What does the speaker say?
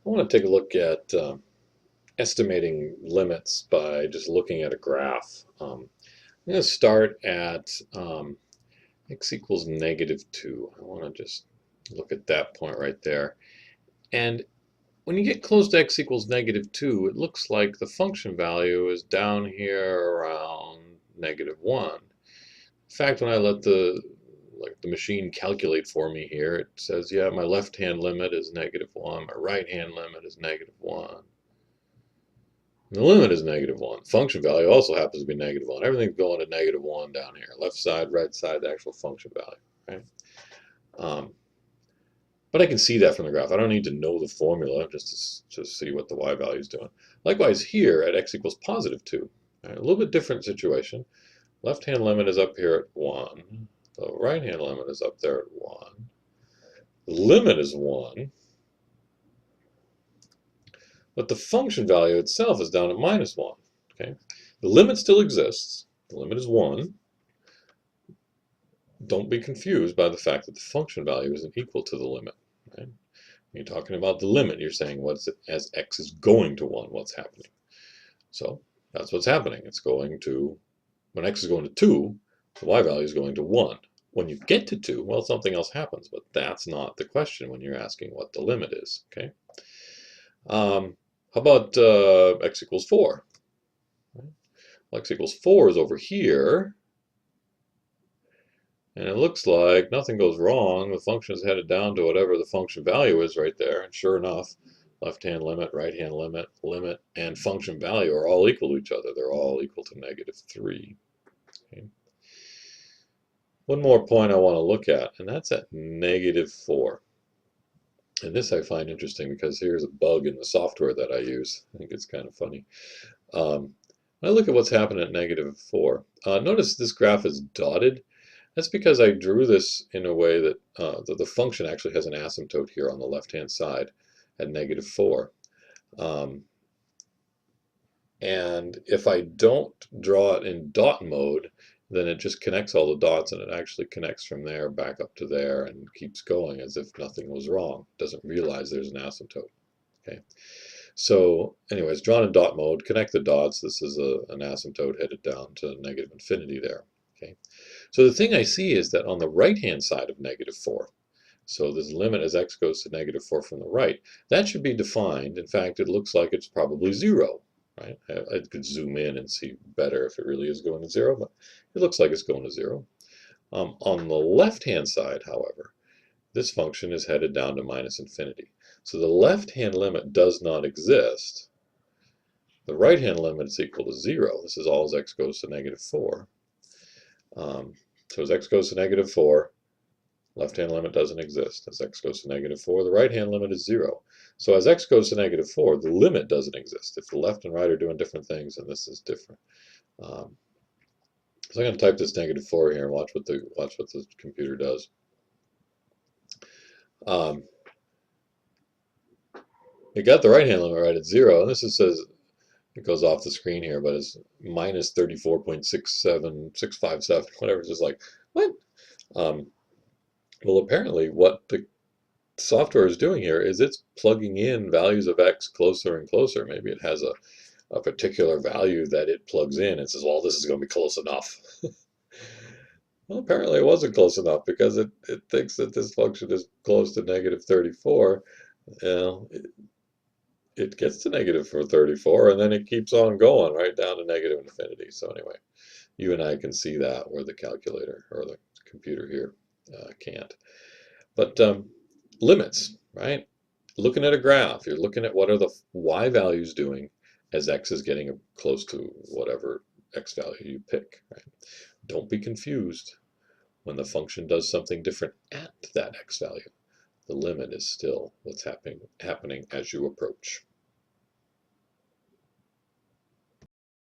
I want to take a look at estimating limits by just looking at a graph. I'm going to start at x equals -2. I want to just look at that point right there. And when you get close to x equals -2, it looks like the function value is down here around -1. In fact, when I let the machine calculate for me here, it says, yeah, my left-hand limit is -1, my right-hand limit is -1. The limit is -1. Function value also happens to be -1. Everything's going to -1 down here. Left side, right side, the actual function value, right? But I can see that from the graph. I don't need to know the formula just to see what the y value is doing. Likewise here at x equals +2. Right? A little bit different situation. Left-hand limit is up here at 1. The right-hand limit is up there at 1. The limit is 1. But the function value itself is down at -1. Okay? The limit still exists. The limit is 1. Don't be confused by the fact that the function value isn't equal to the limit. Right? When you're talking about the limit, you're saying what's it as x is going to 1, what's happening. So that's what's happening. It's going to, when x is going to 2, the y value is going to 1. When you get to 2, well, something else happens, but that's not the question when you're asking what the limit is. Okay. How about x equals 4? Well, x equals 4 is over here. And it looks like nothing goes wrong. The function is headed down to whatever the function value is right there. And sure enough, left-hand limit, right-hand limit, limit, and function value are all equal to each other. They're all equal to -3. Okay. One more point I want to look at, and that's at -4. And this I find interesting because here's a bug in the software that I use. I think it's kind of funny. When I look at what's happening at -4, notice this graph is dotted. That's because I drew this in a way that the function actually has an asymptote here on the left-hand side at -4. And if I don't draw it in dot mode, then it just connects all the dots, and it actually connects from there back up to there and keeps going as if nothing was wrong. It doesn't realize there's an asymptote. Okay. So anyways, drawn in dot mode, connect the dots. This is an asymptote headed down to -infinity there. Okay. So the thing I see is that on the right-hand side of -4, so this limit as x goes to -4 from the right, that should be defined. In fact, it looks like it's probably 0, right? I could zoom in and see better if it really is going to 0, but it looks like it's going to 0. On the left-hand side, however, this function is headed down to -infinity. So the left-hand limit does not exist. The right-hand limit is equal to 0. This is all as x goes to -4. So as x goes to -4, left-hand limit doesn't exist. As x goes to -4, the right-hand limit is 0. So as x goes to -4, the limit doesn't exist. If the left and right are doing different things, then this is different. So I'm going to type this -4 here and watch what the computer does. It got the right-hand limit right at 0, and this says it goes off the screen here, but it's -34.67657, whatever. It's just like, what? Well, apparently what the software is doing here is it's plugging in values of x closer and closer. Maybe it has a particular value that it plugs in and says, well, this is going to be close enough. Well, apparently it wasn't close enough because it thinks that this function is close to -34. Well, it gets to -34, and then it keeps on going right down to -infinity. So anyway, you and I can see that where the calculator or the computer here can't. But limits, right? Looking at a graph, you're looking at what are the y values doing as x is getting close to whatever x value you pick, right? Don't be confused when the function does something different at that x value. The limit is still what's happening as you approach.